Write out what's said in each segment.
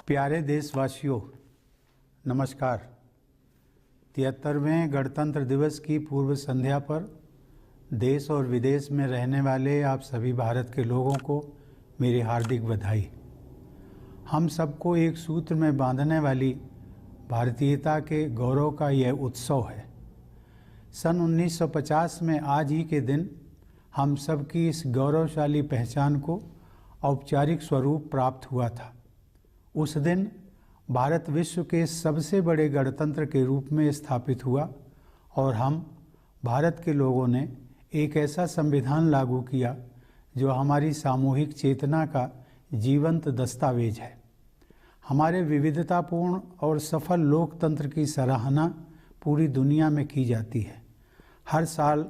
प्यारे देशवासियों, नमस्कार। 73वें गणतंत्र दिवस की पूर्व संध्या पर देश और विदेश में रहने वाले आप सभी भारत के लोगों को मेरी हार्दिक बधाई। हम सबको एक सूत्र में बांधने वाली भारतीयता के गौरव का यह उत्सव है। सन 1950 में आज ही के दिन हम सबकी इस गौरवशाली पहचान को औपचारिक स्वरूप प्राप्त हुआ था। उस दिन भारत विश्व के सबसे बड़े गणतंत्र के रूप में स्थापित हुआ और हम भारत के लोगों ने एक ऐसा संविधान लागू किया जो हमारी सामूहिक चेतना का जीवंत दस्तावेज है। हमारे विविधतापूर्ण और सफल लोकतंत्र की सराहना पूरी दुनिया में की जाती है। हर साल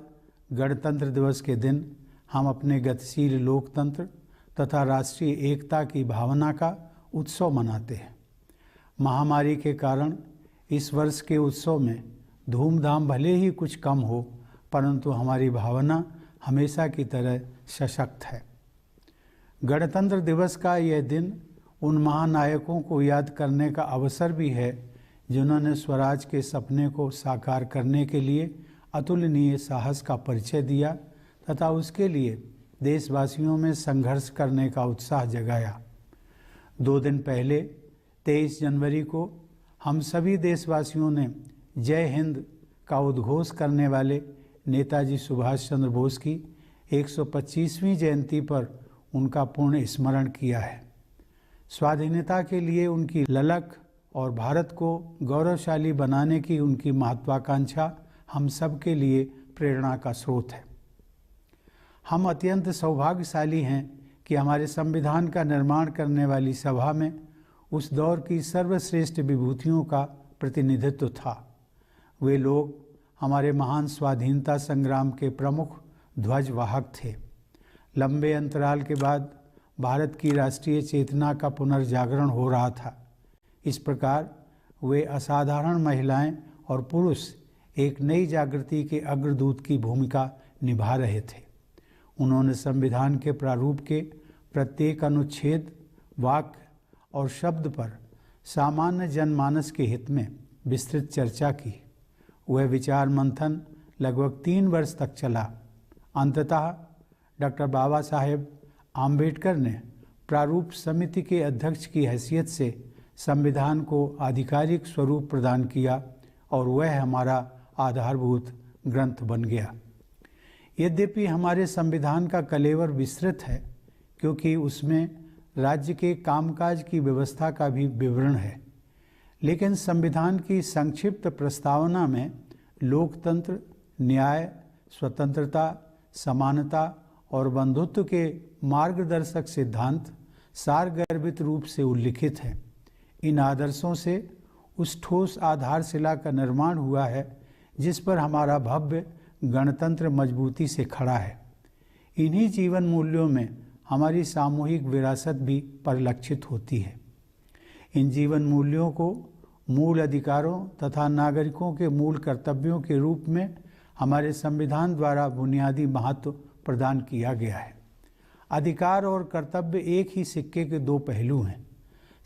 गणतंत्र दिवस के दिन हम अपने गतिशील लोकतंत्र तथा राष्ट्रीय एकता की भावना का उत्सव मनाते हैं। महामारी के कारण इस वर्ष के उत्सव में धूमधाम भले ही कुछ कम हो, परंतु हमारी भावना हमेशा की तरह सशक्त है। गणतंत्र दिवस का यह दिन उन महानायकों को याद करने का अवसर भी है जिन्होंने स्वराज के सपने को साकार करने के लिए अतुलनीय साहस का परिचय दिया तथा उसके लिए देशवासियों में संघर्ष करने का उत्साह जगाया। 2 दिन पहले 23 जनवरी को हम सभी देशवासियों ने जय हिंद का उद्घोष करने वाले नेताजी सुभाष चंद्र बोस की 125वीं जयंती पर उनका पूर्ण स्मरण किया है। स्वाधीनता के लिए उनकी ललक और भारत को गौरवशाली बनाने की उनकी महत्वाकांक्षा हम सब के लिए प्रेरणा का स्रोत है। हम अत्यंत सौभाग्यशाली हैं कि हमारे संविधान का निर्माण करने वाली सभा में उस दौर की सर्वश्रेष्ठ विभूतियों का प्रतिनिधित्व था। वे लोग हमारे महान स्वाधीनता संग्राम के प्रमुख ध्वजवाहक थे। लंबे अंतराल के बाद भारत की राष्ट्रीय चेतना का पुनर्जागरण हो रहा था। इस प्रकार वे असाधारण महिलाएं और पुरुष एक नई जागृति के अग्रदूत की भूमिका निभा रहे थे। उन्होंने संविधान के प्रारूप के प्रत्येक अनुच्छेद, वाक्य और शब्द पर सामान्य जनमानस के हित में विस्तृत चर्चा की। वह विचार मंथन लगभग 3 वर्ष तक चला। अंततः डॉक्टर बाबा साहेब आम्बेडकर ने प्रारूप समिति के अध्यक्ष की हैसियत से संविधान को आधिकारिक स्वरूप प्रदान किया और वह हमारा आधारभूत ग्रंथ बन गया। यद्यपि हमारे संविधान का कलेवर विस्तृत है, क्योंकि उसमें राज्य के कामकाज की व्यवस्था का भी विवरण है, लेकिन संविधान की संक्षिप्त प्रस्तावना में लोकतंत्र, न्याय, स्वतंत्रता, समानता और बंधुत्व के मार्गदर्शक सिद्धांत सारगर्भित रूप से उल्लिखित हैं। इन आदर्शों से उस ठोस आधारशिला का निर्माण हुआ है जिस पर हमारा भव्य गणतंत्र मजबूती से खड़ा है। इन्हीं जीवन मूल्यों में हमारी सामूहिक विरासत भी परिलक्षित होती है। इन जीवन मूल्यों को मूल अधिकारों तथा नागरिकों के मूल कर्तव्यों के रूप में हमारे संविधान द्वारा बुनियादी महत्व प्रदान किया गया है। अधिकार और कर्तव्य एक ही सिक्के के 2 पहलू हैं।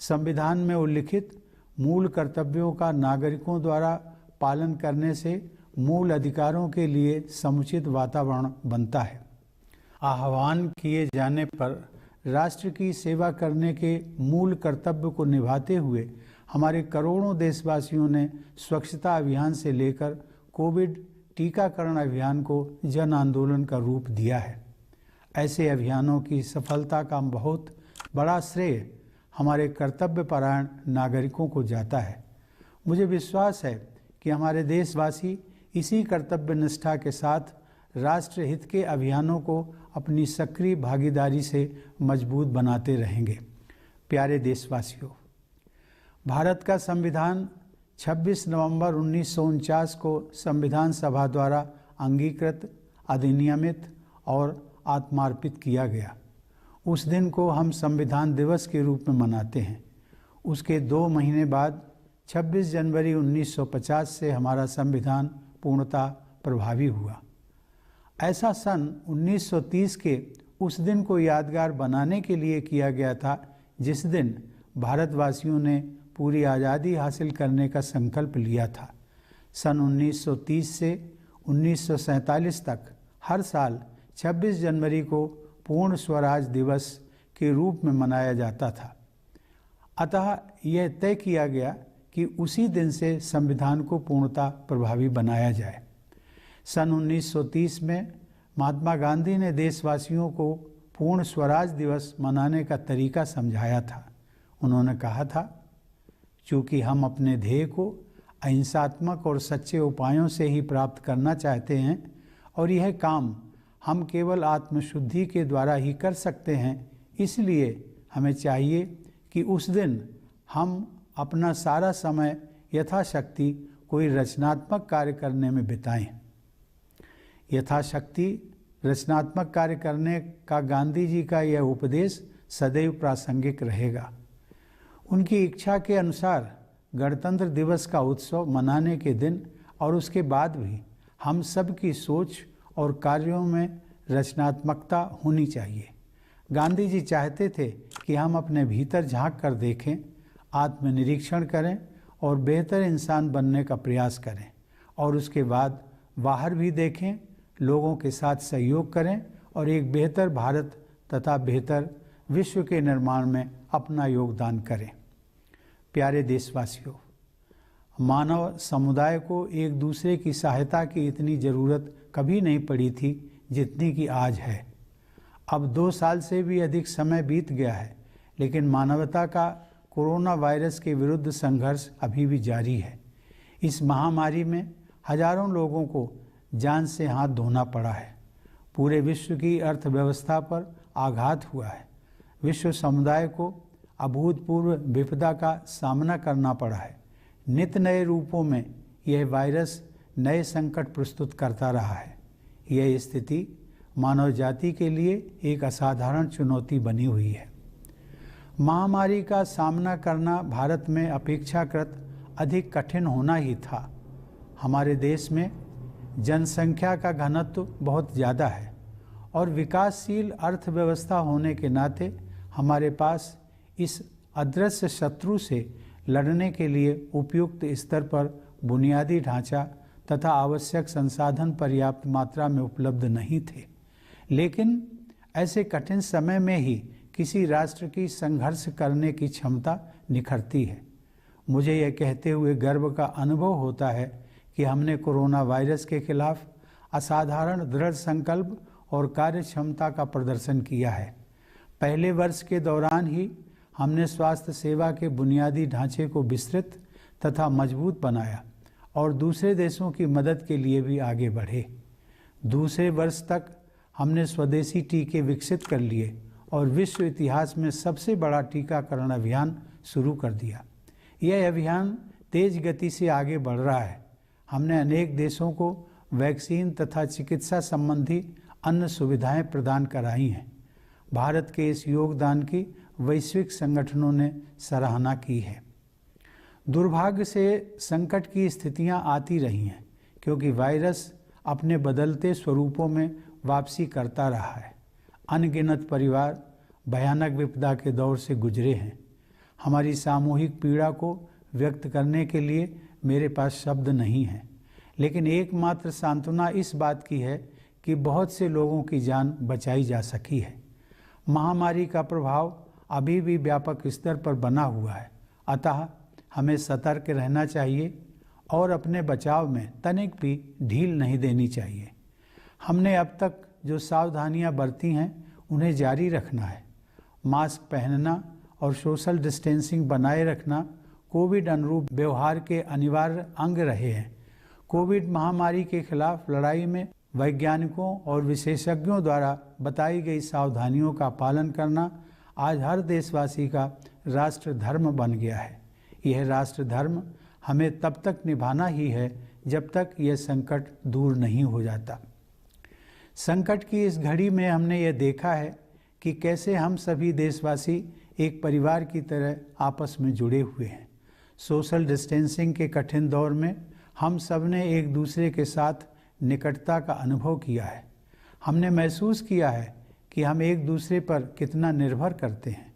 संविधान में उल्लिखित मूल कर्तव्यों का नागरिकों द्वारा पालन करने से मूल अधिकारों के लिए समुचित वातावरण बनता है। आह्वान किए जाने पर राष्ट्र की सेवा करने के मूल कर्तव्य को निभाते हुए हमारे करोड़ों देशवासियों ने स्वच्छता अभियान से लेकर कोविड टीकाकरण अभियान को जन आंदोलन का रूप दिया है। ऐसे अभियानों की सफलता का बहुत बड़ा श्रेय हमारे कर्तव्यपरायण नागरिकों को जाता है। मुझे विश्वास है कि हमारे देशवासी इसी कर्तव्य निष्ठा के साथ राष्ट्रहित के अभियानों को अपनी सक्रिय भागीदारी से मजबूत बनाते रहेंगे। प्यारे देशवासियों, भारत का संविधान 26 नवंबर 1949 को संविधान सभा द्वारा अंगीकृत, अधिनियमित और आत्मार्पित किया गया। उस दिन को हम संविधान दिवस के रूप में मनाते हैं। उसके 2 महीने बाद 26 जनवरी 1950 से हमारा संविधान पूर्णतः प्रभावी हुआ। ऐसा सन 1930 के उस दिन को यादगार बनाने के लिए किया गया था जिस दिन भारतवासियों ने पूरी आज़ादी हासिल करने का संकल्प लिया था। सन 1930 से 1947 तक हर साल 26 जनवरी को पूर्ण स्वराज दिवस के रूप में मनाया जाता था। अतः यह तय किया गया कि उसी दिन से संविधान को पूर्णतः प्रभावी बनाया जाए। सन 1930 में महात्मा गांधी ने देशवासियों को पूर्ण स्वराज दिवस मनाने का तरीका समझाया था। उन्होंने कहा था, चूँकि हम अपने ध्येय को अहिंसात्मक और सच्चे उपायों से ही प्राप्त करना चाहते हैं और यह काम हम केवल आत्मशुद्धि के द्वारा ही कर सकते हैं, इसलिए हमें चाहिए कि उस दिन हम अपना सारा समय यथाशक्ति कोई रचनात्मक कार्य करने में बिताएं। यथाशक्ति रचनात्मक कार्य करने का गांधी जी का यह उपदेश सदैव प्रासंगिक रहेगा। उनकी इच्छा के अनुसार गणतंत्र दिवस का उत्सव मनाने के दिन और उसके बाद भी हम सब की सोच और कार्यों में रचनात्मकता होनी चाहिए। गांधी जी चाहते थे कि हम अपने भीतर झांक कर देखें, आत्मनिरीक्षण करें और बेहतर इंसान बनने का प्रयास करें और उसके बाद बाहर भी देखें, लोगों के साथ सहयोग करें और एक बेहतर भारत तथा बेहतर विश्व के निर्माण में अपना योगदान करें। प्यारे देशवासियों, मानव समुदाय को एक दूसरे की सहायता की इतनी ज़रूरत कभी नहीं पड़ी थी जितनी कि आज है। अब 2 साल से भी अधिक समय बीत गया है, लेकिन मानवता का कोरोना वायरस के विरुद्ध संघर्ष अभी भी जारी है। इस महामारी में हजारों लोगों को जान से हाथ धोना पड़ा है। पूरे विश्व की अर्थव्यवस्था पर आघात हुआ है। विश्व समुदाय को अभूतपूर्व विपदा का सामना करना पड़ा है। नित नए रूपों में यह वायरस नए संकट प्रस्तुत करता रहा है। यह स्थिति मानव जाति के लिए एक असाधारण चुनौती बनी हुई है। महामारी का सामना करना भारत में अपेक्षाकृत अधिक कठिन होना ही था। हमारे देश में जनसंख्या का घनत्व बहुत ज़्यादा है और विकासशील अर्थव्यवस्था होने के नाते हमारे पास इस अदृश्य शत्रु से लड़ने के लिए उपयुक्त स्तर पर बुनियादी ढांचा तथा आवश्यक संसाधन पर्याप्त मात्रा में उपलब्ध नहीं थे। लेकिन ऐसे कठिन समय में ही किसी राष्ट्र की संघर्ष करने की क्षमता निखरती है। मुझे यह कहते हुए गर्व का अनुभव होता है कि हमने कोरोना वायरस के खिलाफ असाधारण दृढ़ संकल्प और कार्य क्षमता का प्रदर्शन किया है। पहले वर्ष के दौरान ही हमने स्वास्थ्य सेवा के बुनियादी ढांचे को विस्तृत तथा मजबूत बनाया और दूसरे देशों की मदद के लिए भी आगे बढ़े। दूसरे वर्ष तक हमने स्वदेशी टीके विकसित कर लिए और विश्व इतिहास में सबसे बड़ा टीकाकरण अभियान शुरू कर दिया। यह अभियान तेज गति से आगे बढ़ रहा है। हमने अनेक देशों को वैक्सीन तथा चिकित्सा संबंधी अन्य सुविधाएं प्रदान कराई हैं। भारत के इस योगदान की वैश्विक संगठनों ने सराहना की है। दुर्भाग्य से संकट की स्थितियां आती रही हैं क्योंकि वायरस अपने बदलते स्वरूपों में वापसी करता रहा है। अनगिनत परिवार भयानक विपदा के दौर से गुजरे हैं। हमारी सामूहिक पीड़ा को व्यक्त करने के लिए मेरे पास शब्द नहीं हैं, लेकिन एकमात्र सांत्वना इस बात की है कि बहुत से लोगों की जान बचाई जा सकी है। महामारी का प्रभाव अभी भी व्यापक स्तर पर बना हुआ है, अतः हमें सतर्क रहना चाहिए और अपने बचाव में तनिक भी ढील नहीं देनी चाहिए। हमने अब तक जो सावधानियां बरती हैं उन्हें जारी रखना है। मास्क पहनना और सोशल डिस्टेंसिंग बनाए रखना कोविड अनुरूप व्यवहार के अनिवार्य अंग रहे हैं। कोविड महामारी के खिलाफ लड़ाई में वैज्ञानिकों और विशेषज्ञों द्वारा बताई गई सावधानियों का पालन करना आज हर देशवासी का राष्ट्र धर्म बन गया है। यह राष्ट्र धर्म हमें तब तक निभाना ही है जब तक यह संकट दूर नहीं हो जाता। संकट की इस घड़ी में हमने यह देखा है कि कैसे हम सभी देशवासी एक परिवार की तरह आपस में जुड़े हुए हैं। सोशल डिस्टेंसिंग के कठिन दौर में हम सब ने एक दूसरे के साथ निकटता का अनुभव किया है। हमने महसूस किया है कि हम एक दूसरे पर कितना निर्भर करते हैं।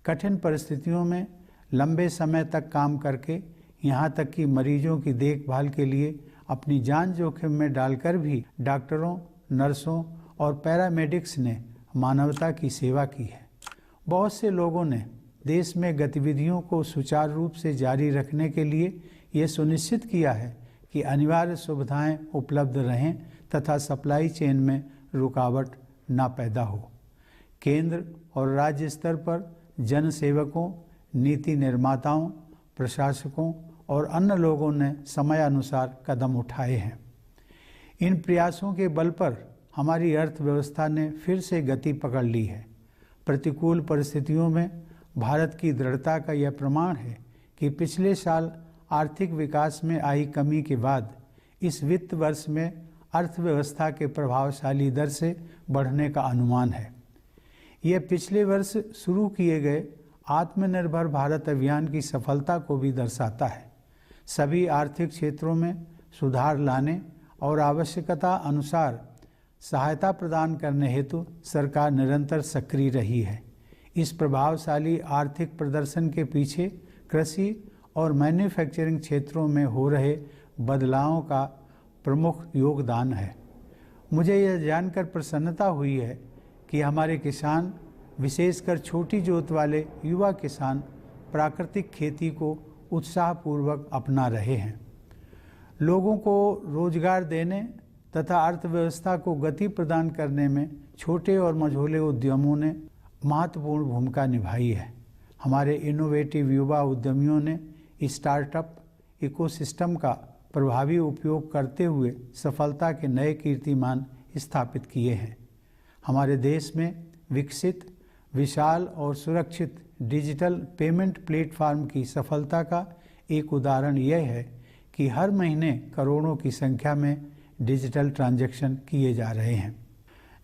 कठिन परिस्थितियों में लंबे समय तक काम करके यहाँ तक कि मरीजों की देखभाल के लिए अपनी जान जोखिम में डालकर भी डॉक्टरों, नर्सों और पैरामेडिक्स ने मानवता की सेवा की है। बहुत से लोगों ने देश में गतिविधियों को सुचारू रूप से जारी रखने के लिए ये सुनिश्चित किया है कि अनिवार्य सुविधाएं उपलब्ध रहें तथा सप्लाई चेन में रुकावट ना पैदा हो। केंद्र और राज्य स्तर पर जन सेवकों, नीति निर्माताओं, प्रशासकों और अन्य लोगों ने समयानुसार कदम उठाए हैं। इन प्रयासों के बल पर हमारी अर्थव्यवस्था ने फिर से गति पकड़ ली है। प्रतिकूल परिस्थितियों में भारत की दृढ़ता का यह प्रमाण है कि पिछले साल आर्थिक विकास में आई कमी के बाद इस वित्त वर्ष में अर्थव्यवस्था के प्रभावशाली दर से बढ़ने का अनुमान है। यह पिछले वर्ष शुरू किए गए आत्मनिर्भर भारत अभियान की सफलता को भी दर्शाता है। सभी आर्थिक क्षेत्रों में सुधार लाने और आवश्यकता अनुसार सहायता प्रदान करने हेतु सरकार निरंतर सक्रिय रही है। इस प्रभावशाली आर्थिक प्रदर्शन के पीछे कृषि और मैन्युफैक्चरिंग क्षेत्रों में हो रहे बदलावों का प्रमुख योगदान है। मुझे यह जानकर प्रसन्नता हुई है कि हमारे किसान, विशेषकर छोटी जोत वाले युवा किसान, प्राकृतिक खेती को उत्साहपूर्वक अपना रहे हैं। लोगों को रोजगार देने तथा अर्थव्यवस्था को गति प्रदान करने में छोटे और मझोले उद्यमों ने महत्वपूर्ण भूमिका निभाई है। हमारे इनोवेटिव युवा उद्यमियों ने स्टार्टअप इकोसिस्टम का प्रभावी उपयोग करते हुए सफलता के नए कीर्तिमान स्थापित किए हैं। हमारे देश में विकसित, विशाल और सुरक्षित डिजिटल पेमेंट प्लेटफॉर्म की सफलता का एक उदाहरण यह है कि हर महीने करोड़ों की संख्या में डिजिटल ट्रांजैक्शन किए जा रहे हैं।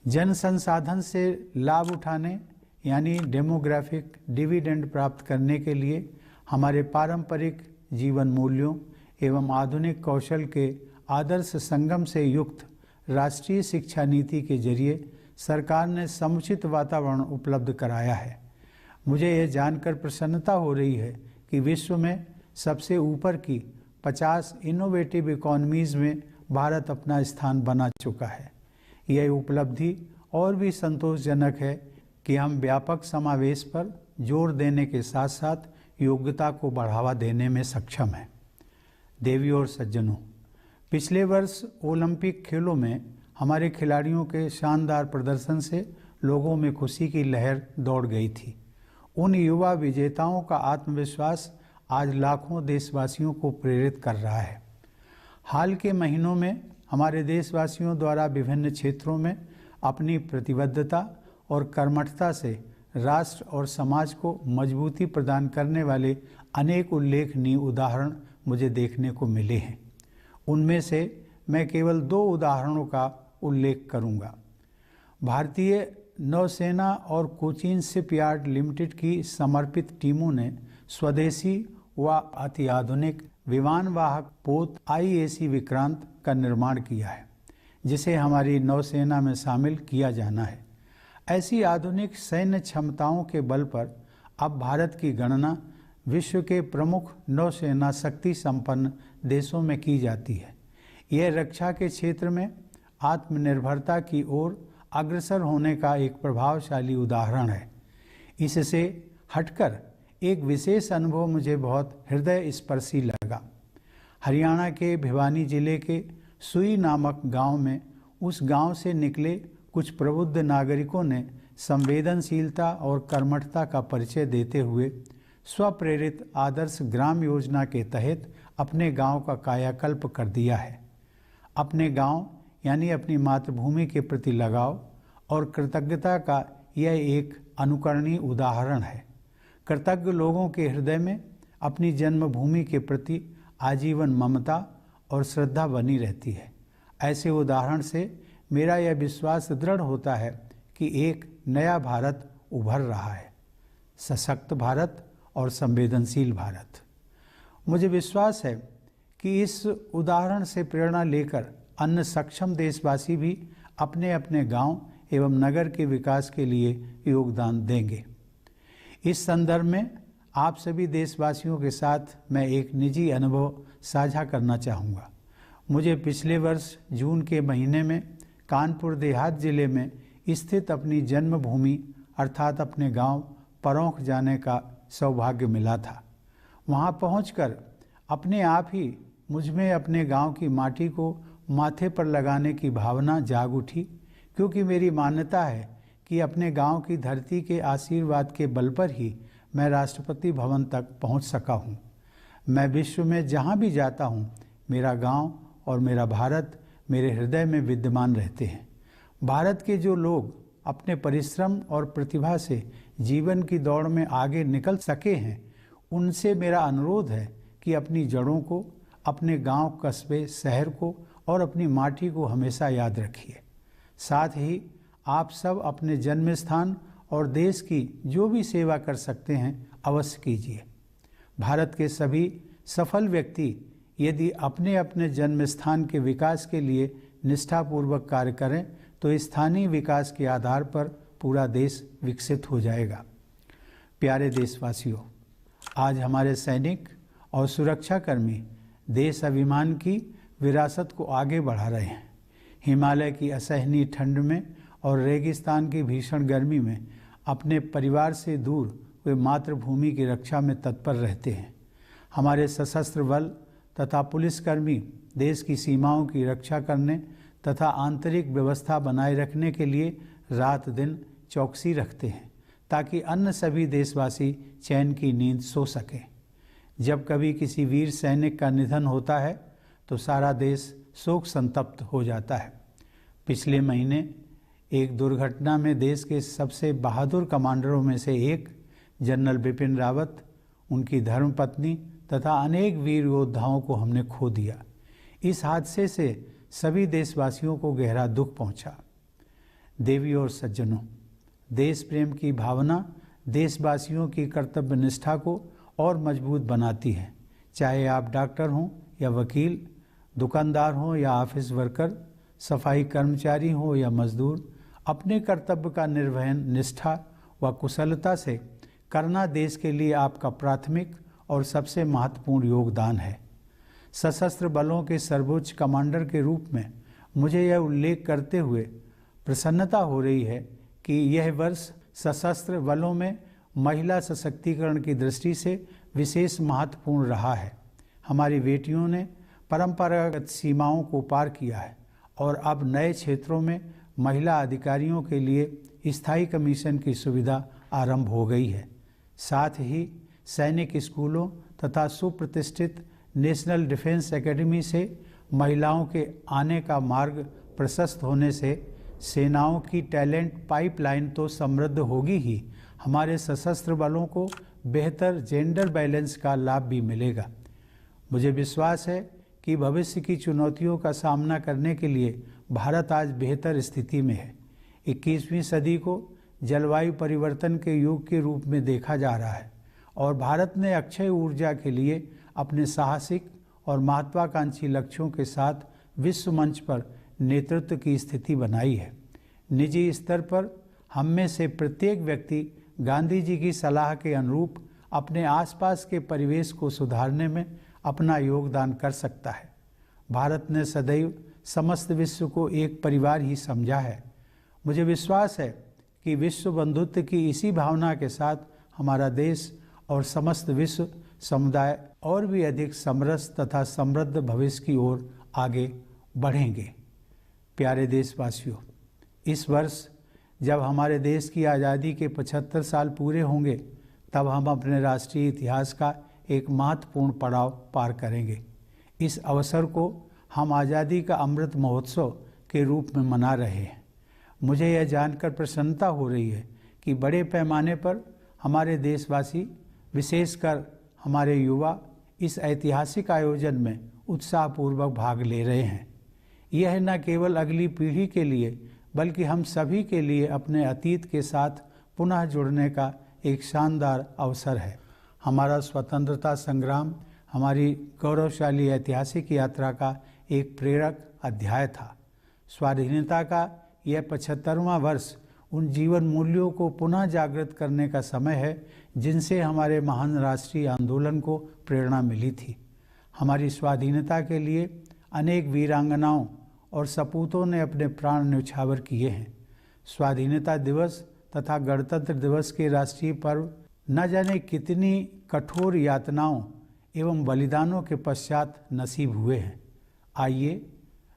जन संसाधन से लाभ उठाने यानी डेमोग्राफिक डिविडेंड प्राप्त करने के लिए हमारे पारंपरिक जीवन मूल्यों एवं आधुनिक कौशल के आदर्श संगम से युक्त राष्ट्रीय शिक्षा नीति के जरिए सरकार ने समुचित वातावरण उपलब्ध कराया है। मुझे यह जानकर प्रसन्नता हो रही है कि विश्व में सबसे ऊपर की 50 इनोवेटिव इकोनॉमीज़ में भारत अपना स्थान बना चुका है। यह उपलब्धि और भी संतोषजनक है कि हम व्यापक समावेश पर जोर देने के साथ साथ योग्यता को बढ़ावा देने में सक्षम हैं। देवियों और सज्जनों, पिछले वर्ष ओलंपिक खेलों में हमारे खिलाड़ियों के शानदार प्रदर्शन से लोगों में खुशी की लहर दौड़ गई थी। उन युवा विजेताओं का आत्मविश्वास आज लाखों देशवासियों को प्रेरित कर रहा है। हाल के महीनों में हमारे देशवासियों द्वारा विभिन्न क्षेत्रों में अपनी प्रतिबद्धता और कर्मठता से राष्ट्र और समाज को मजबूती प्रदान करने वाले अनेक उल्लेखनीय उदाहरण मुझे देखने को मिले हैं। उनमें से मैं केवल 2 उदाहरणों का उल्लेख करूंगा। भारतीय नौसेना और कोचीन शिपयार्ड लिमिटेड की समर्पित टीमों ने स्वदेशी व अत्याधुनिक विमानवाहक पोत IAC विक्रांत का निर्माण किया है, जिसे हमारी नौसेना में शामिल किया जाना है। ऐसी आधुनिक सैन्य क्षमताओं के बल पर अब भारत की गणना विश्व के प्रमुख नौसेना शक्ति संपन्न देशों में की जाती है। यह रक्षा के क्षेत्र में आत्मनिर्भरता की ओर अग्रसर होने का एक प्रभावशाली उदाहरण है। इससे हटकर एक विशेष अनुभव मुझे बहुत हृदय स्पर्शी लगा। हरियाणा के भिवानी जिले के सुई नामक गांव में उस गांव से निकले कुछ प्रबुद्ध नागरिकों ने संवेदनशीलता और कर्मठता का परिचय देते हुए स्वप्रेरित आदर्श ग्राम योजना के तहत अपने गांव का कायाकल्प कर दिया है। अपने गांव यानी अपनी मातृभूमि के प्रति लगाव और कृतज्ञता का यह एक अनुकरणीय उदाहरण है। कृतज्ञ लोगों के हृदय में अपनी जन्मभूमि के प्रति आजीवन ममता और श्रद्धा बनी रहती है। ऐसे उदाहरण से मेरा यह विश्वास दृढ़ होता है कि एक नया भारत उभर रहा है, सशक्त भारत और संवेदनशील भारत। मुझे विश्वास है कि इस उदाहरण से प्रेरणा लेकर अन्य सक्षम देशवासी भी अपने अपने गांव एवं नगर के विकास के लिए योगदान देंगे। इस संदर्भ में आप सभी देशवासियों के साथ मैं एक निजी अनुभव साझा करना चाहूँगा। मुझे पिछले वर्ष जून के महीने में कानपुर देहात जिले में स्थित अपनी जन्मभूमि अर्थात अपने गांव परौंख जाने का सौभाग्य मिला था। वहां पहुंचकर अपने आप ही मुझमें अपने गांव की माटी को माथे पर लगाने की भावना जाग उठी, क्योंकि मेरी मान्यता है कि अपने गांव की धरती के आशीर्वाद के बल पर ही मैं राष्ट्रपति भवन तक पहुंच सका हूं। मैं विश्व में जहां भी जाता हूं, मेरा गांव और मेरा भारत मेरे हृदय में विद्यमान रहते हैं। भारत के जो लोग अपने परिश्रम और प्रतिभा से जीवन की दौड़ में आगे निकल सके हैं, उनसे मेरा अनुरोध है कि अपनी जड़ों को, अपने गांव, कस्बे, शहर को और अपनी माटी को हमेशा याद रखिए। साथ ही आप सब अपने जन्म स्थान और देश की जो भी सेवा कर सकते हैं अवश्य कीजिए। भारत के सभी सफल व्यक्ति यदि अपने अपने जन्म स्थान के विकास के लिए निष्ठापूर्वक कार्य करें तो स्थानीय विकास के आधार पर पूरा देश विकसित हो जाएगा। प्यारे देशवासियों, आज हमारे सैनिक और सुरक्षाकर्मी देश अभिमान की विरासत को आगे बढ़ा रहे हैं। हिमालय की असहनीय ठंड में और रेगिस्तान की भीषण गर्मी में अपने परिवार से दूर वे मातृभूमि की रक्षा में तत्पर रहते हैं। हमारे सशस्त्र बल तथा पुलिसकर्मी देश की सीमाओं की रक्षा करने तथा आंतरिक व्यवस्था बनाए रखने के लिए रात दिन चौकसी रखते हैं, ताकि अन्य सभी देशवासी चैन की नींद सो सकें। जब कभी किसी वीर सैनिक का निधन होता है तो सारा देश शोक संतप्त हो जाता है। पिछले महीने एक दुर्घटना में देश के सबसे बहादुर कमांडरों में से एक जनरल बिपिन रावत, उनकी धर्मपत्नी तथा अनेक वीर योद्धाओं को हमने खो दिया। इस हादसे से सभी देशवासियों को गहरा दुख पहुंचा। देवी और सज्जनों, देश प्रेम की भावना देशवासियों की कर्तव्य निष्ठा को और मजबूत बनाती है। चाहे आप डॉक्टर हों या वकील, दुकानदार हों या ऑफिस वर्कर, सफाई कर्मचारी हों या मजदूर, अपने कर्तव्य का निर्वहन निष्ठा व कुशलता से करना देश के लिए आपका प्राथमिक और सबसे महत्वपूर्ण योगदान है। सशस्त्र बलों के सर्वोच्च कमांडर के रूप में मुझे यह उल्लेख करते हुए प्रसन्नता हो रही है कि यह वर्ष सशस्त्र बलों में महिला सशक्तिकरण की दृष्टि से विशेष महत्वपूर्ण रहा है। हमारी बेटियों ने परंपरागत सीमाओं को पार किया है और अब नए क्षेत्रों में महिला अधिकारियों के लिए स्थायी कमीशन की सुविधा आरंभ हो गई है। साथ ही सैनिक स्कूलों तथा सुप्रतिष्ठित नेशनल डिफेंस एकेडमी से महिलाओं के आने का मार्ग प्रशस्त होने से सेनाओं की टैलेंट पाइपलाइन तो समृद्ध होगी ही, हमारे सशस्त्र बलों को बेहतर जेंडर बैलेंस का लाभ भी मिलेगा। मुझे विश्वास है कि भविष्य की चुनौतियों का सामना करने के लिए भारत आज बेहतर स्थिति में है। 21वीं सदी को जलवायु परिवर्तन के युग के रूप में देखा जा रहा है और भारत ने अक्षय ऊर्जा के लिए अपने साहसिक और महत्वाकांक्षी लक्ष्यों के साथ विश्व मंच पर नेतृत्व की स्थिति बनाई है। निजी स्तर पर हम में से प्रत्येक व्यक्ति गांधी जी की सलाह के अनुरूप अपने आसपास के परिवेश को सुधारने में अपना योगदान कर सकता है। भारत ने सदैव समस्त विश्व को एक परिवार ही समझा है। मुझे विश्वास है कि विश्व बंधुत्व की इसी भावना के साथ हमारा देश और समस्त विश्व समुदाय और भी अधिक समरस तथा समृद्ध भविष्य की ओर आगे बढ़ेंगे। प्यारे देशवासियों, इस वर्ष जब हमारे देश की आज़ादी के 75 साल पूरे होंगे, तब हम अपने राष्ट्रीय इतिहास का एक महत्वपूर्ण पड़ाव पार करेंगे। इस अवसर को हम आज़ादी का अमृत महोत्सव के रूप में मना रहे हैं। मुझे यह जानकर प्रसन्नता हो रही है कि बड़े पैमाने पर हमारे देशवासी, विशेषकर हमारे युवा, इस ऐतिहासिक आयोजन में उत्साहपूर्वक भाग ले रहे हैं। यह न केवल अगली पीढ़ी के लिए बल्कि हम सभी के लिए अपने अतीत के साथ पुनः जुड़ने का एक शानदार अवसर है। हमारा स्वतंत्रता संग्राम हमारी गौरवशाली ऐतिहासिक यात्रा का एक प्रेरक अध्याय था। स्वाधीनता का यह 75वां वर्ष उन जीवन मूल्यों को पुनः जागृत करने का समय है जिनसे हमारे महान राष्ट्रीय आंदोलन को प्रेरणा मिली थी। हमारी स्वाधीनता के लिए अनेक वीरांगनाओं और सपूतों ने अपने प्राण न्यौछावर किए हैं। स्वाधीनता दिवस तथा गणतंत्र दिवस के राष्ट्रीय पर्व न जाने कितनी कठोर यातनाओं एवं बलिदानों के पश्चात नसीब हुए हैं। आइए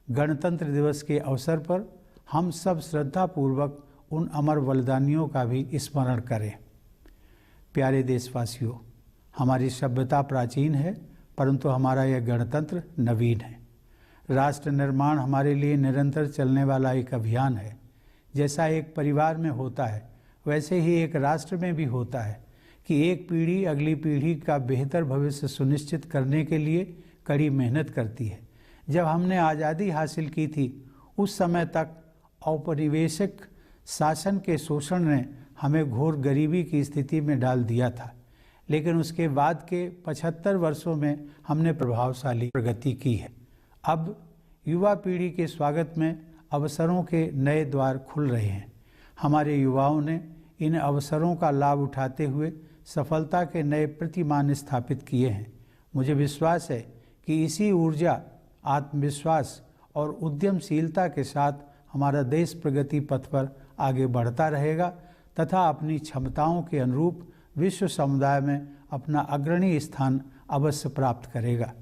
गणतंत्र दिवस के अवसर पर हम सब श्रद्धापूर्वक उन अमर बलिदानियों का भी स्मरण करें। प्यारे देशवासियों, हमारी सभ्यता प्राचीन है, परंतु हमारा यह गणतंत्र नवीन है। राष्ट्र निर्माण हमारे लिए निरंतर चलने वाला एक अभियान है। जैसा एक परिवार में होता है, वैसे ही एक राष्ट्र में भी होता है कि एक पीढ़ी अगली पीढ़ी का बेहतर भविष्य सुनिश्चित करने के लिए कड़ी मेहनत करती है। जब हमने आज़ादी हासिल की थी, उस समय तक औपनिवेशिक शासन के शोषण ने हमें घोर गरीबी की स्थिति में डाल दिया था, लेकिन उसके बाद के 75 वर्षों में हमने प्रभावशाली प्रगति की है। अब युवा पीढ़ी के स्वागत में अवसरों के नए द्वार खुल रहे हैं। हमारे युवाओं ने इन अवसरों का लाभ उठाते हुए सफलता के नए प्रतिमान स्थापित किए हैं। मुझे विश्वास है कि इसी ऊर्जा, आत्मविश्वास और उद्यमशीलता के साथ हमारा देश प्रगति पथ पर आगे बढ़ता रहेगा तथा अपनी क्षमताओं के अनुरूप विश्व समुदाय में अपना अग्रणी स्थान अवश्य प्राप्त करेगा।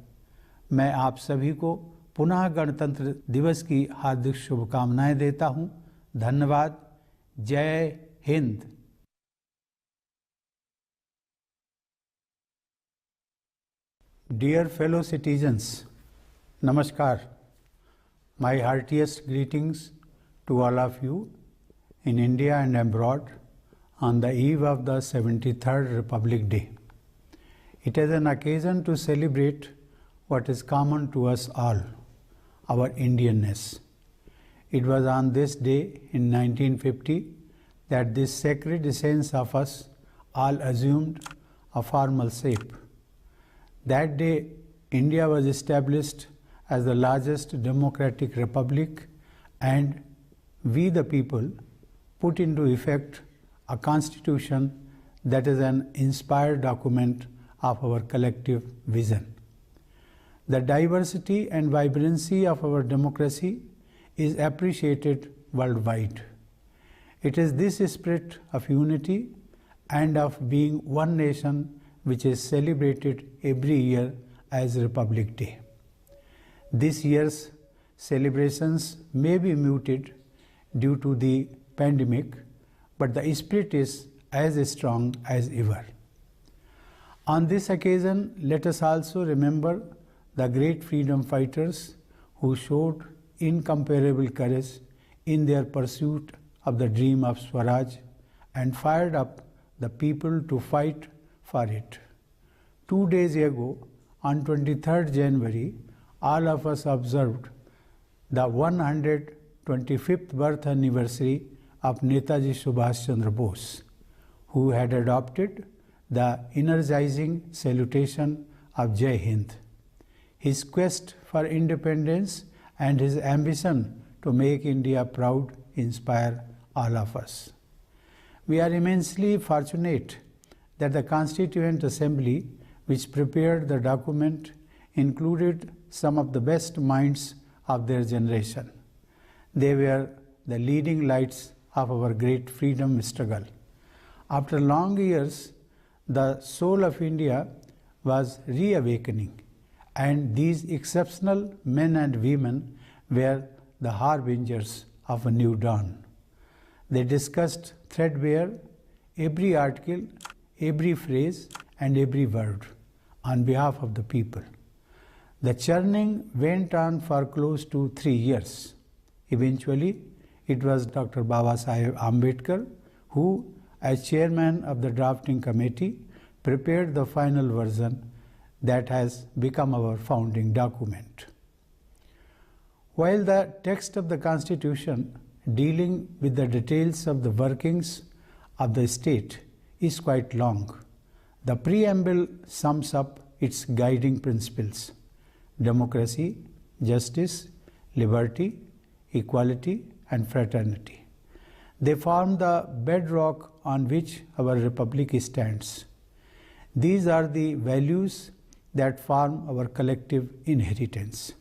मैं आप सभी को पुनः गणतंत्र दिवस की हार्दिक शुभकामनाएं देता हूं। धन्यवाद। जय Hind. Dear fellow citizens, Namaskar. My heartiest greetings to all of you in India and abroad on the eve of the 73rd Republic Day. It is an occasion to celebrate what is common to us all, our Indianness. It was on this day in 1950 that this sacred essence of us all assumed a formal shape. That day, India was established as the largest democratic republic, and we the people put into effect a constitution that is an inspired document of our collective vision. The diversity and vibrancy of our democracy is appreciated worldwide. It is this spirit of unity and of being one nation which is celebrated every year as Republic Day. This year's celebrations may be muted due to the pandemic, but the spirit is as strong as ever. On this occasion, let us also remember the great freedom fighters who showed incomparable courage in their pursuit of the dream of Swaraj and fired up the people to fight for it. 2 days ago, on 23rd January, all of us observed the 125th birth anniversary of Netaji Subhash Chandra Bose, who had adopted the energizing salutation of Jai Hind. His quest for independence and his ambition to make India proud inspire all of us. We are immensely fortunate that the Constituent Assembly, which prepared the document, included some of the best minds of their generation. They were the leading lights of our great freedom struggle. After long years, the soul of India was reawakening, and these exceptional men and women were the harbingers of a new dawn. They discussed threadbare every article, every phrase, and every word on behalf of the people. The churning went on for close to 3 years. Eventually, it was Dr. Babasaheb Ambedkar who, as chairman of the drafting committee, prepared the final version that has become our founding document. While the text of the Constitution dealing with the details of the workings of the state is quite long, the preamble sums up its guiding principles: democracy, justice, liberty, equality, and fraternity. They form the bedrock on which our republic stands. These are the values that form our collective inheritance.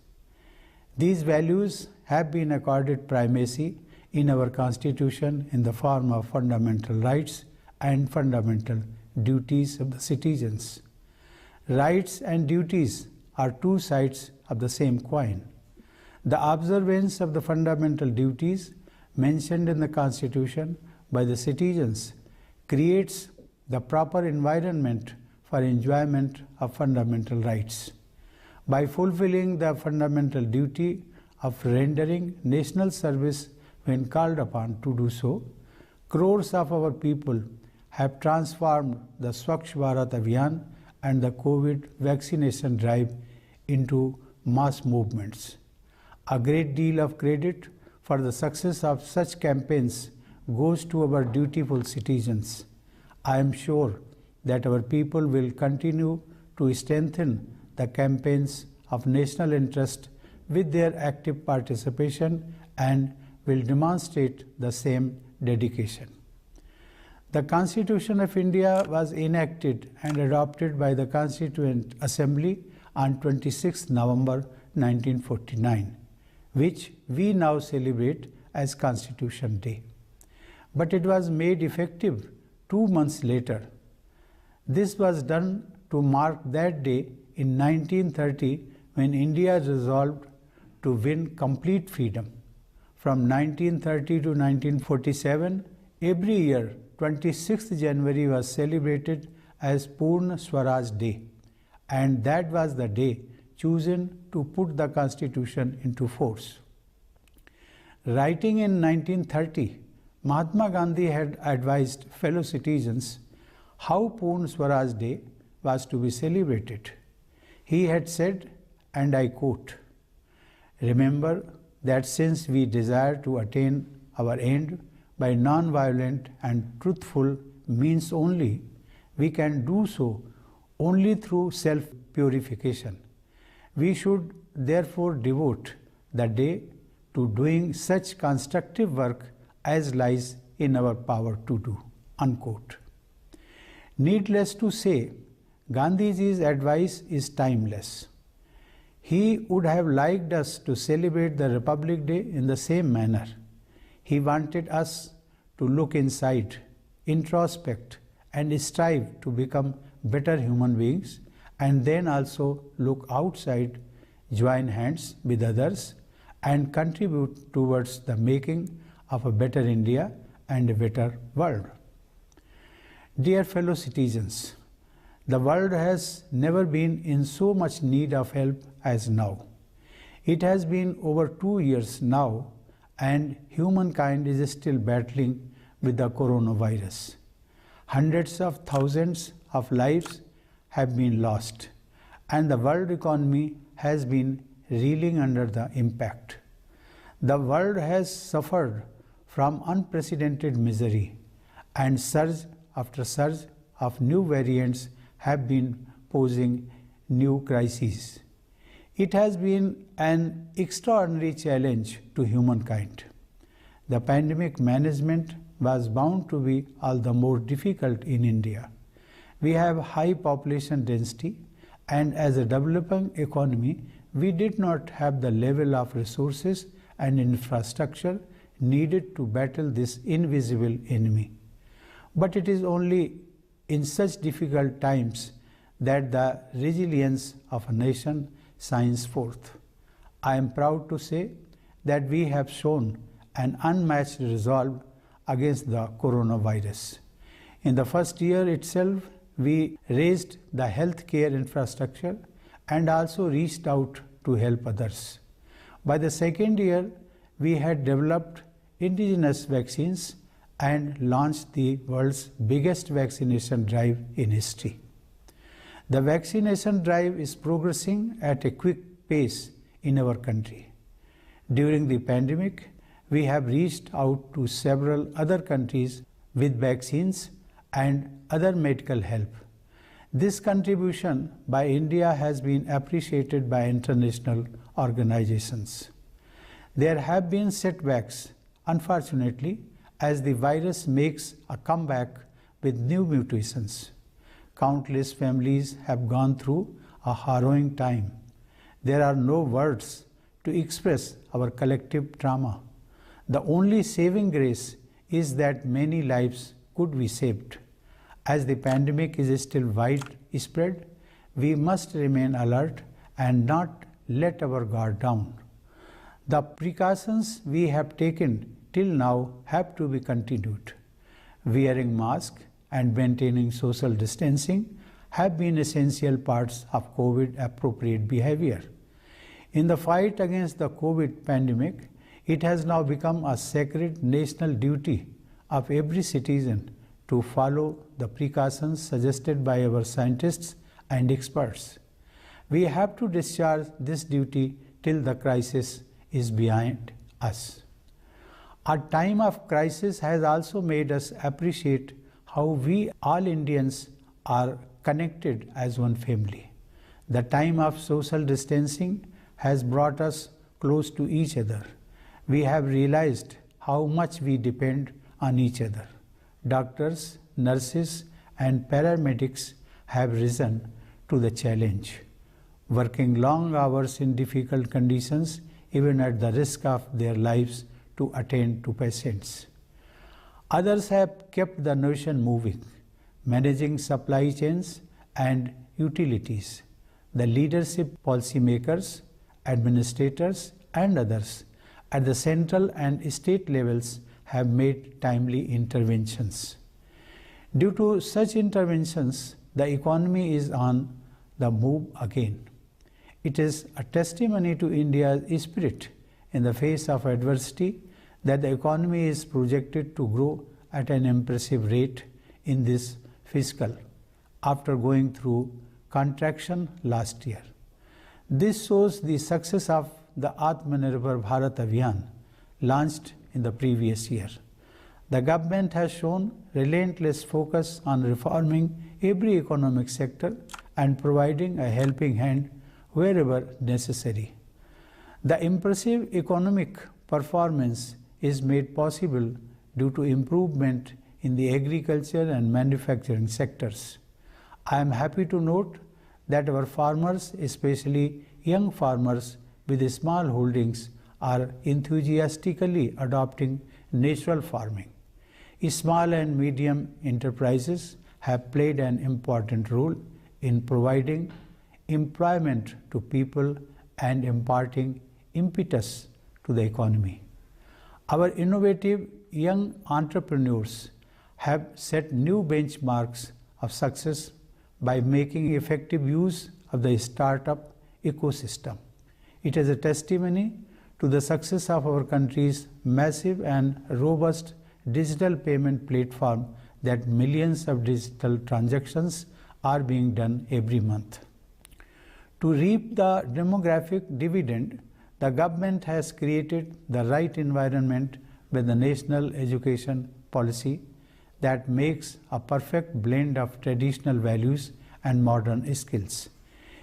These values have been accorded primacy in our Constitution in the form of fundamental rights and fundamental duties of the citizens. Rights and duties are two sides of the same coin. The observance of the fundamental duties mentioned in the Constitution by the citizens creates the proper environment for enjoyment of fundamental rights. By fulfilling the fundamental duty of rendering national service when called upon to do so, crores of our people have transformed the Swachh Bharat Abhiyan and the COVID vaccination drive into mass movements. A great deal of credit for the success of such campaigns goes to our dutiful citizens. I am sure that our people will continue to strengthen the campaigns of national interest with their active participation and will demonstrate the same dedication. The Constitution of India was enacted and adopted by the Constituent Assembly on 26 November 1949, which we now celebrate as Constitution Day. But it was made effective 2 months later. This was done to mark that day in 1930 when India resolved to win complete freedom. From 1930 to 1947, every year 26th January was celebrated as Purna Swaraj Day, and that was the day chosen to put the Constitution into force. Writing in 1930, Mahatma Gandhi had advised fellow citizens how Purna Swaraj Day was to be celebrated. He had said, and I quote, "Remember that since we desire to attain our end by non-violent and truthful means only, we can do so only through self-purification. We should therefore devote the day to doing such constructive work as lies in our power to do." Unquote. Needless to say, Gandhiji's advice is timeless. He would have liked us to celebrate the Republic Day in the same manner. He wanted us to look inside, introspect, and strive to become better human beings, and then also look outside, join hands with others, and contribute towards the making of a better India and a better world. Dear fellow citizens, the world has never been in so much need of help as now. It has been over 2 years now, and humankind is still battling with the coronavirus. Hundreds of thousands of lives have been lost, and the world economy has been reeling under the impact. The world has suffered from unprecedented misery, and surge after surge of new variants have been posing new crises. It has been an extraordinary challenge to humankind. The pandemic management was bound to be all the more difficult in India. We have high population density, and as a developing economy, we did not have the level of resources and infrastructure needed to battle this invisible enemy. But it is only in such difficult times that the resilience of a nation shines forth. I am proud to say that we have shown an unmatched resolve against the coronavirus. In the first year itself, we raised the healthcare infrastructure and also reached out to help others. By the second year, we had developed indigenous vaccines and launched the world's biggest vaccination drive in history. The vaccination drive is progressing at a quick pace in our country. During the pandemic, we have reached out to several other countries with vaccines and other medical help. This contribution by India has been appreciated by international organizations. There have been setbacks, unfortunately, as the virus makes a comeback with new mutations. Countless families have gone through a harrowing time. There are no words to express our collective trauma. The only saving grace is that many lives could be saved. As the pandemic is still widespread, we must remain alert and not let our guard down. The precautions we have taken till now have to be continued. Wearing masks and maintaining social distancing have been essential parts of COVID-appropriate behavior. In the fight against the COVID pandemic, it has now become a sacred national duty of every citizen to follow the precautions suggested by our scientists and experts. We have to discharge this duty till the crisis is behind us. A time of crisis has also made us appreciate how we all Indians are connected as one family. The time of social distancing has brought us close to each other. We have realized how much we depend on each other. Doctors, nurses, and paramedics have risen to the challenge, working long hours in difficult conditions, even at the risk of their lives, to attend to patients. Others have kept the nation moving, managing supply chains and utilities. The leadership, policymakers, administrators, and others at the central and state levels have made timely interventions. Due to such interventions, the economy is on the move again. It is a testimony to India's spirit in the face of adversity that the economy is projected to grow at an impressive rate in this fiscal after going through contraction last year. This shows the success of the Atmanirbhar Bharat Abhiyan launched in the previous year. The government has shown relentless focus on reforming every economic sector and providing a helping hand wherever necessary. The impressive economic performance is made possible due to improvement in the agriculture and manufacturing sectors. I am happy to note that our farmers, especially young farmers with small holdings, are enthusiastically adopting natural farming. Small and medium enterprises have played an important role in providing employment to people and imparting impetus to the economy. Our innovative young entrepreneurs have set new benchmarks of success by making effective use of the startup ecosystem. It is a testimony to the success of our country's massive and robust digital payment platform that millions of digital transactions are being done every month. To reap the demographic dividend, the government has created the right environment with the national education policy that makes a perfect blend of traditional values and modern skills.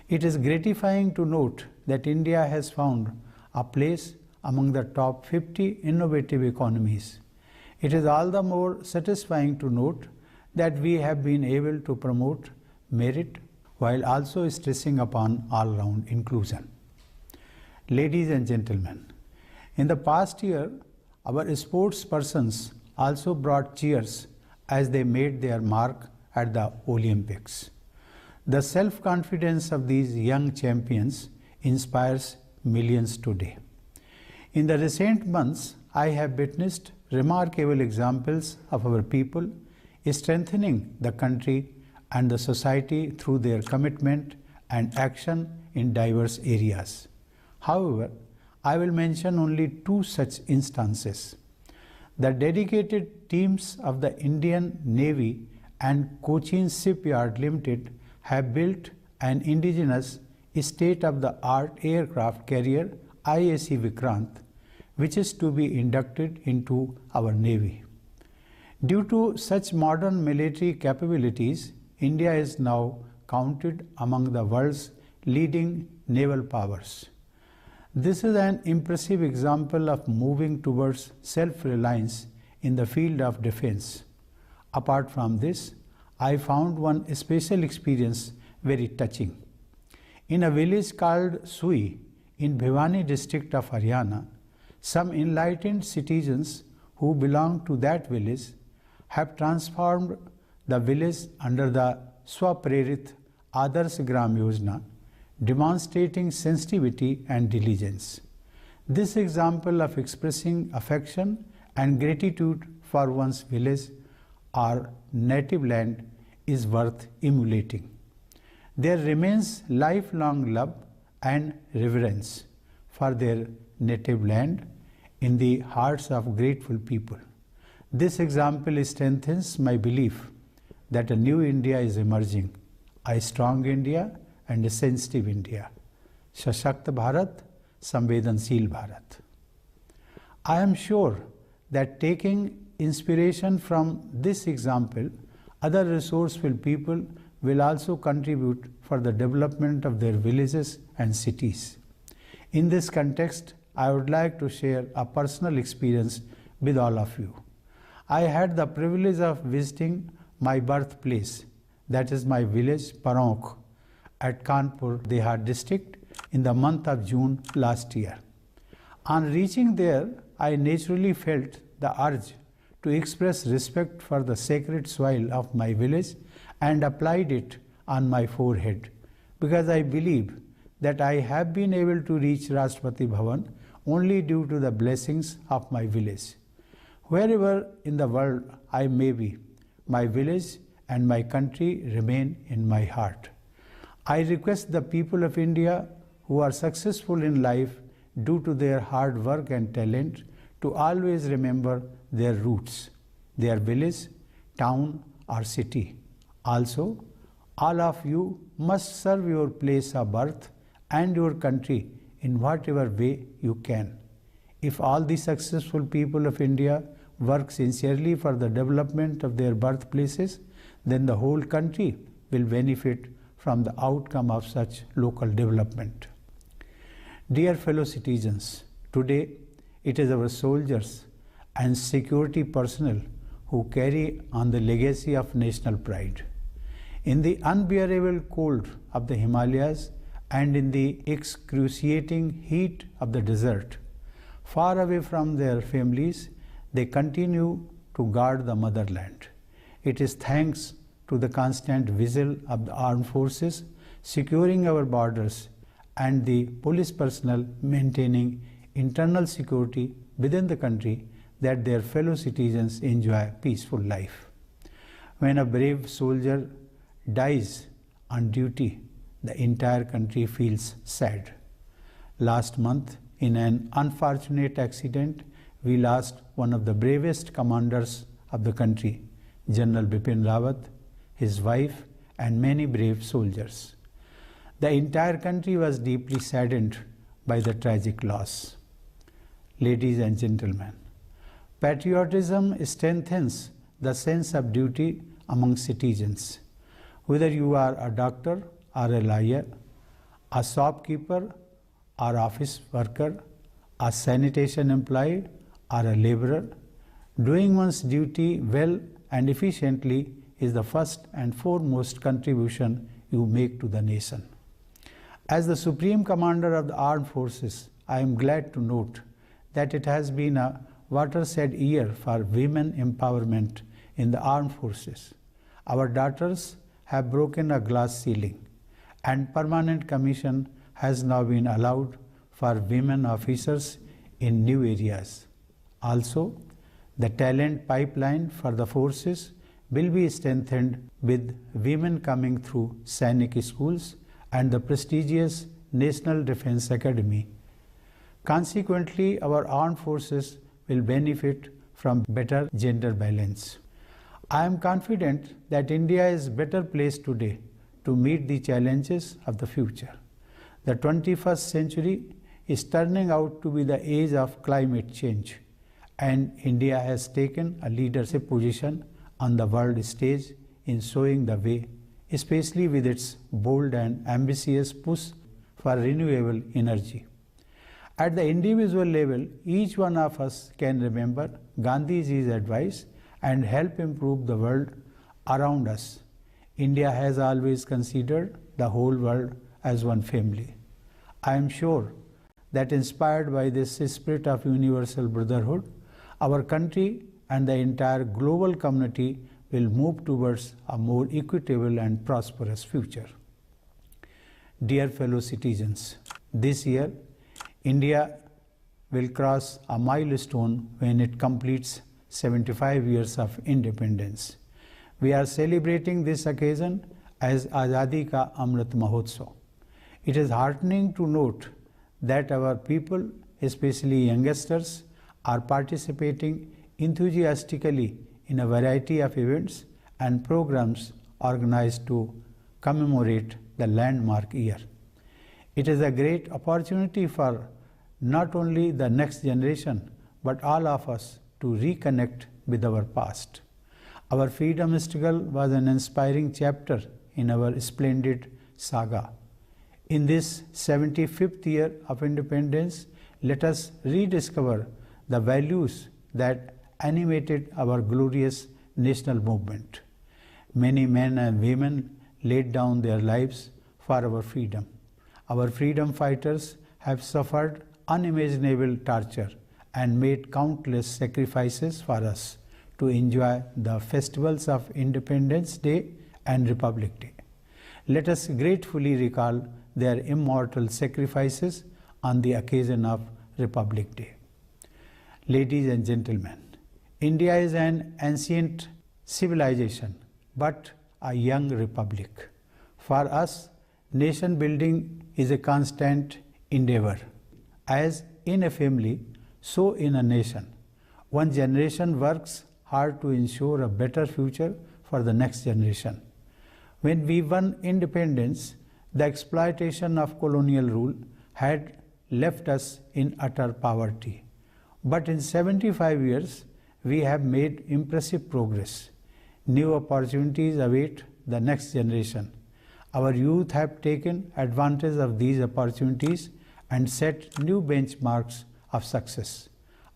It is gratifying to note that India has found a place among the top 50 innovative economies. It is all the more satisfying to note that we have been able to promote merit while also stressing upon all-round inclusion. Ladies and gentlemen, in the past year, our sports persons also brought cheers as they made their mark at the Olympics. The self-confidence of these young champions inspires millions today. In the recent months, I have witnessed remarkable examples of our people strengthening the country and the society through their commitment and action in diverse areas. However, I will mention only two such instances. The dedicated teams of the Indian Navy and Cochin Shipyard Limited have built an indigenous state-of-the-art aircraft carrier IAC Vikrant, which is to be inducted into our Navy. Due to such modern military capabilities, India is now counted among the world's leading naval powers. This is an impressive example of moving towards self-reliance in the field of defense. Apart from this, I found one special experience very touching. In a village called Sui in Bhiwani district of Haryana, some enlightened citizens who belong to that village have transformed the village under the Swaprerit Adarsh Gram Yojana, demonstrating sensitivity and diligence. This example of expressing affection and gratitude for one's village or native land is worth emulating. There remains lifelong love and reverence for their native land in the hearts of grateful people. This example strengthens my belief that a new India is emerging, a strong India and a sensitive India. Sashakt Bharat, Samvedansheel Bharat. I am sure that taking inspiration from this example, other resourceful people will also contribute for the development of their villages and cities. In this context, I would like to share a personal experience with all of you. I had the privilege of visiting my birthplace, that is my village Paronk at Kanpur, Dehad district in the month of June last year. On reaching there, I naturally felt the urge to express respect for the sacred soil of my village and applied it on my forehead, because I believe that I have been able to reach Rashtrapati Bhavan only due to the blessings of my village. Wherever in the world I may be, my village and my country remain in my heart. I request the people of India who are successful in life due to their hard work and talent to always remember their roots, their village, town or city. Also, all of you must serve your place of birth and your country in whatever way you can. If all the successful people of India work sincerely for the development of their birthplaces, then the whole country will benefit from the outcome of such local development. Dear fellow citizens, today it is our soldiers and security personnel who carry on the legacy of national pride. In the unbearable cold of the Himalayas and in the excruciating heat of the desert, far away from their families, they continue to guard the motherland. It is thanks to the constant vigil of the armed forces securing our borders and the police personnel maintaining internal security within the country that their fellow citizens enjoy peaceful life. When a brave soldier dies on duty, the entire country feels sad. Last month, in an unfortunate accident, we lost one of the bravest commanders of the country, General Bipin Rawat, his wife, and many brave soldiers. The entire country was deeply saddened by the tragic loss. Ladies and gentlemen, patriotism strengthens the sense of duty among citizens. Whether you are a doctor or a lawyer, a shopkeeper or office worker, a sanitation employee or a laborer, doing one's duty well and efficiently is the first and foremost contribution you make to the nation. As the Supreme Commander of the Armed Forces, I am glad to note that it has been a watershed year for women empowerment in the armed forces. Our daughters have broken a glass ceiling, and permanent commission has now been allowed for women officers in new areas. Also, the talent pipeline for the forces will be strengthened with women coming through Sainik schools and the prestigious National Defence Academy. Consequently, our armed forces will benefit from better gender balance. I am confident that India is better placed today to meet the challenges of the future. The 21st century is turning out to be the age of climate change, and India has taken a leadership position on the world stage in showing the way, especially with its bold and ambitious push for renewable energy. At the individual level, each one of us can remember Gandhiji's advice and help improve the world around us. India has always considered the whole world as one family. I am sure that inspired by this spirit of universal brotherhood, our country and the entire global community will move towards a more equitable and prosperous future. Dear fellow citizens, this year India will cross a milestone when it completes 75 years of independence. We are celebrating this occasion as Azadi Ka Amrit Mahotsav. It is heartening to note that our people, especially youngsters, are participating enthusiastically in a variety of events and programs organized to commemorate the landmark year. It is a great opportunity for not only the next generation but all of us to reconnect with our past. Our freedom struggle was an inspiring chapter in our splendid saga. In this 75th year of independence, let us rediscover the values that animated our glorious national movement. Many men and women laid down their lives for our freedom. Our freedom fighters have suffered unimaginable torture and made countless sacrifices for us to enjoy the festivals of Independence Day and Republic Day. Let us gratefully recall their immortal sacrifices on the occasion of Republic Day. Ladies and gentlemen, India is an ancient civilization but a young republic. For us, nation building is a constant endeavor. As in a family, so in a nation. One generation works hard to ensure a better future for the next generation. When we won independence, the exploitation of colonial rule had left us in utter poverty. But in 75 years, we have made impressive progress. New opportunities await the next generation. Our youth have taken advantage of these opportunities and set new benchmarks of success.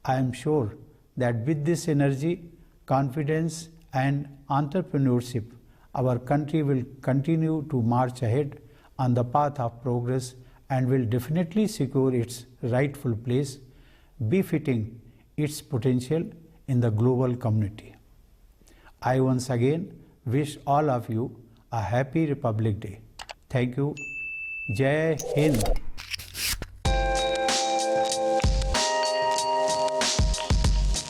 I am sure that with this energy, confidence, and entrepreneurship, our country will continue to march ahead on the path of progress and will definitely secure its rightful place, befitting its potential in the global community. I once again wish all of you a happy Republic Day. Thank you. Jai Hind.